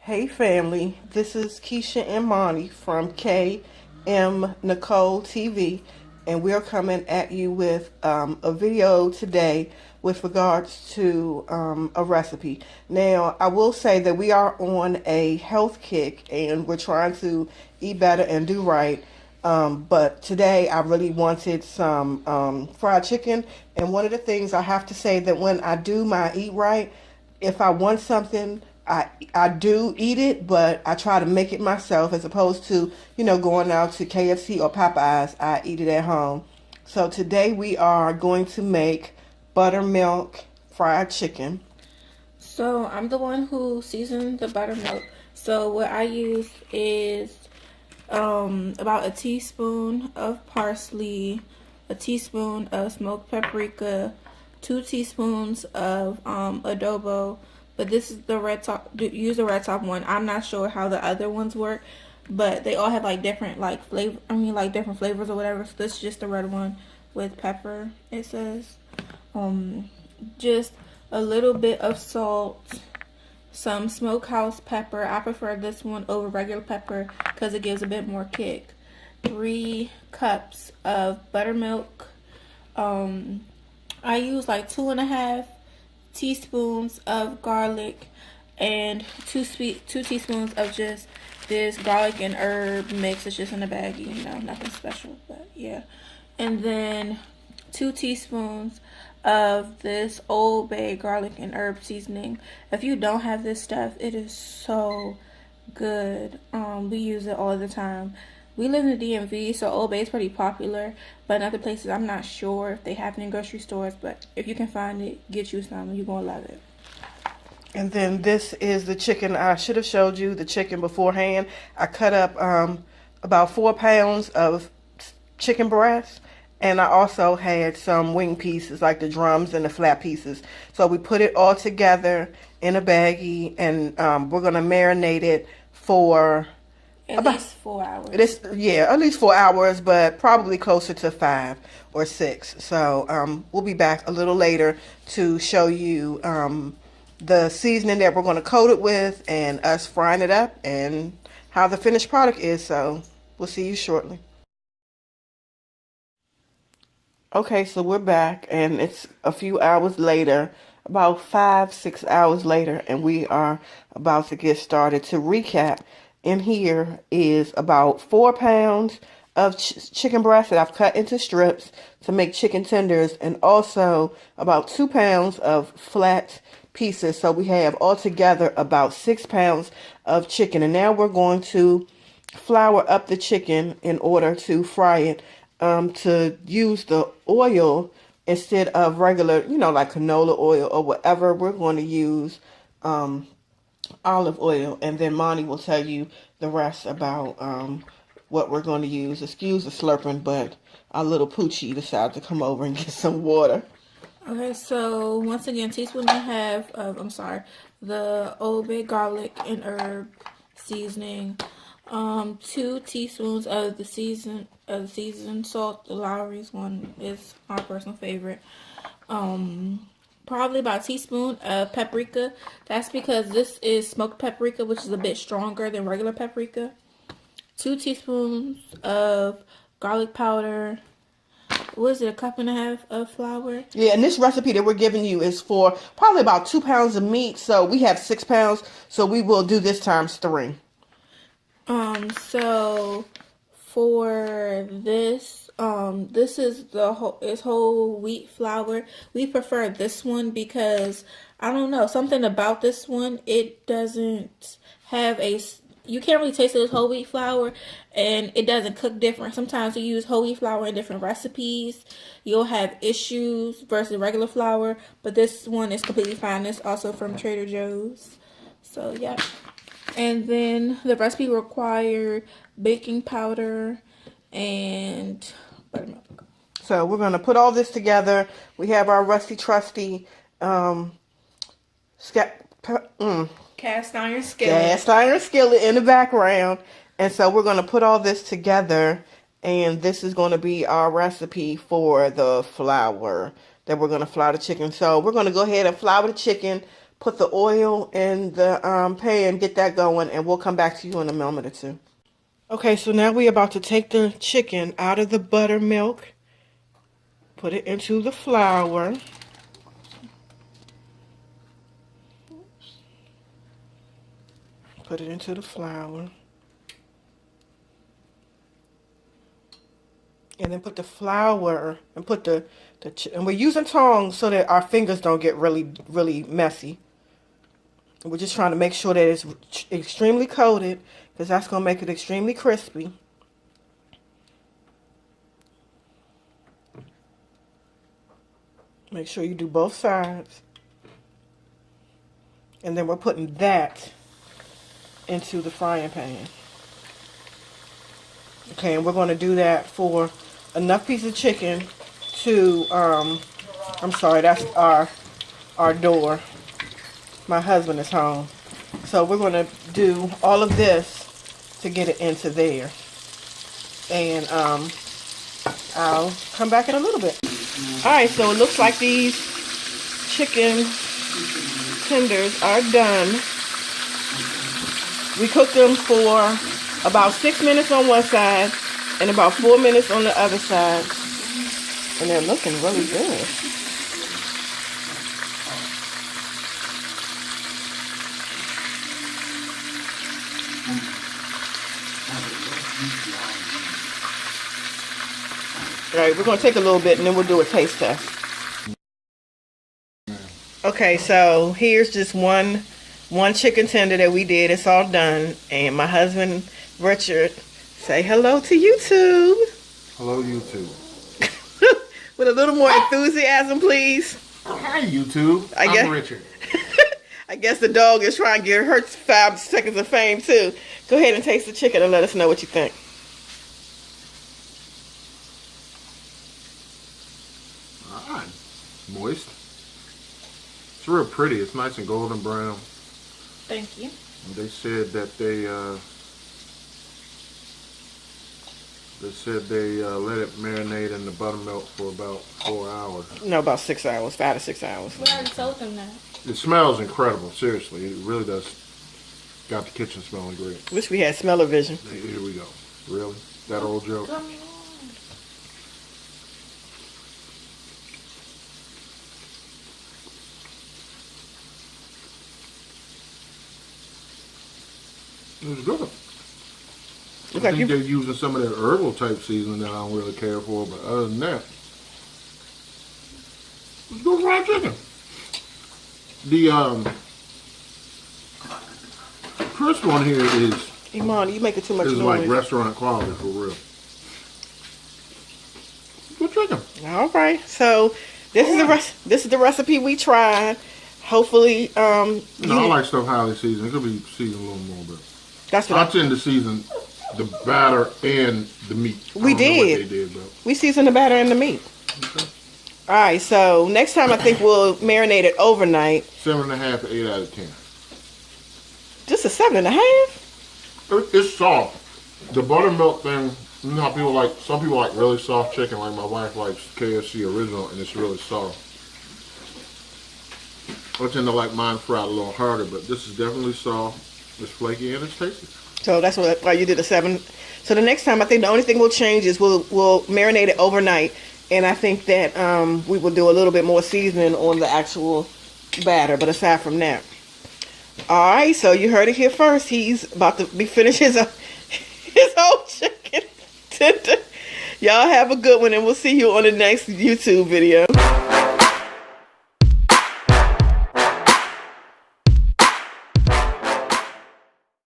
Hey family, this is Keisha and Monty from KM Nicole TV, and we're coming at you with a video today with regards to a recipe. Now, I will say that we are on a health kick and we're trying to eat better and do right. But today I really wanted some fried chicken, and one of the things I have to say that when I do my eat right, if I want something, I do eat it, but I try to make it myself as opposed to, going out to KFC or Popeyes. I eat it at home. So today we are going to make buttermilk fried chicken. So I'm the one who seasoned the buttermilk. So what I use is about a teaspoon of parsley, a teaspoon of smoked paprika, 2 teaspoons of adobo. But this is the red top. Use the red top one. I'm not sure how the other ones work, but they all have like different flavor. Like different flavors or whatever. So this is just the red one with pepper. It says, just a little bit of salt, some smokehouse pepper. I prefer this one over regular pepper because it gives a bit more kick. 3 cups of buttermilk. I use like 2.5 teaspoons of garlic and 2 teaspoons of just this garlic and herb mix. It's just in a baggie, nothing special, but yeah. And then 2 teaspoons of this Old Bay garlic and herb seasoning. If you don't have this stuff, it is so good. We use it all the time. We live in the DMV, so Old Bay is pretty popular, but in other places I'm not sure if they have it in grocery stores, but if you can find it, get you some. You're gonna love it. And then this is the chicken. I should have showed you the chicken beforehand. I cut up about 4 pounds of chicken breast, and I also had some wing pieces, like the drums and the flat pieces. So we put it all together in a baggie, and we're going to marinate it for at least 4 hours. At least 4 hours, but probably closer to 5 or 6. So we'll be back a little later to show you the seasoning that we're going to coat it with and us frying it up and how the finished product is. So we'll see you shortly. Okay, so we're back, and it's a few hours later, about 5-6 hours later, and we are about to get started. To recap, in here is about 4 pounds of chicken breast that I've cut into strips to make chicken tenders, and also about 2 pounds of flat pieces. So we have altogether about 6 pounds of chicken, and now we're going to flour up the chicken in order to fry it. To use the oil instead of regular, like canola oil or whatever. We're going to use olive oil, and then Monty will tell you the rest about what we're going to use. Excuse the slurping, but our little Poochie decided to come over and get some water. Okay, so once again, teaspoon and a half of, the Old Bay garlic and herb seasoning. 2 teaspoons of the seasoned salt. The Lowry's one is my personal favorite. Probably about a teaspoon of paprika. That's because this is smoked paprika, which is a bit stronger than regular paprika. 2 teaspoons of garlic powder. What is it, 1.5 cups of flour? Yeah, and this recipe that we're giving you is for probably about 2 pounds of meat. So we have 6 pounds, so we will do this times 3. So for this, this is whole wheat flour. We prefer this one because, I don't know, something about this one, it doesn't have you can't really taste it as whole wheat flour, and it doesn't cook different. Sometimes you use whole wheat flour in different recipes, you'll have issues versus regular flour, but this one is completely fine. It's also from Trader Joe's. So, yeah. And then the recipe required baking powder and buttermilk. So we're going to put all this together. We have our rusty trusty cast iron skillet in the background. And so we're going to put all this together, and this is going to be our recipe for the flour that we're going to flour the chicken. So we're going to go ahead and flour the chicken, put the oil in the pan, get that going, and we'll come back to you in a moment or two. Okay, so now we're about to take the chicken out of the buttermilk, put it into the flour. Put it into the flour. And then put the flour and put and we're using tongs so that our fingers don't get really messy. And we're just trying to make sure that it's extremely coated because that's going to make it extremely crispy. Make sure you do both sides. And then we're putting that into the frying pan. Okay, and we're going to do that for enough piece of chicken to, I'm sorry, that's our door. My husband is home. So we're going to do all of this to get it into there. And I'll come back in a little bit. Alright, so it looks like these chicken tenders are done. We cooked them for about 6 minutes on one side and about 4 minutes on the other side. And they're looking really good. All right, we're going to take a little bit and then we'll do a taste test. Okay, so here's just one chicken tender that we did. It's all done. And my husband, Richard, say hello to YouTube. Hello, YouTube. With a little more enthusiasm, please. Hi, YouTube. I'm Richard. I guess the dog is trying to get her 5 seconds of fame, too. Go ahead and taste the chicken and let us know what you think. Ah, moist. It's real pretty. It's nice and golden brown. Thank you. And they said that they let it marinate in the buttermilk for about 4 hours. No, about 6 hours, 5 to 6 hours. We already told them that. It smells incredible. Seriously, it really does. Got the kitchen smelling great. Wish we had smell-o-vision. Here we go. Really? That old joke? Come on. It was good. Look I like think they're using some of that herbal type seasoning that I don't really care for, but other than that, it's good fried chicken. The crisp one here is Iman, you making too much noise. like restaurant quality for real. Good chicken. All right, so this is the recipe we tried. Hopefully, I like stuff highly seasoned. It could be seasoned a little more, but that's what I tend to season the batter and the meat. We I don't know did. what they did, but We seasoned the batter and the meat. okay. All right, so next time I think we'll marinate it overnight. 7.5 to 8 out of 10. Just a 7.5? It's soft. The buttermilk thing, you know how people like, some people like really soft chicken, like my wife likes KFC original, and it's really soft. I tend to like mine fried a little harder, but this is definitely soft. It's flaky and it's tasty. So that's why you did a 7. So the next time I think the only thing we'll change is we'll marinate it overnight. And I think that we will do a little bit more seasoning on the actual batter. But aside from that. All right, so you heard it here first. He's about to be finished his whole chicken tender. Y'all have a good one, and we'll see you on the next YouTube video.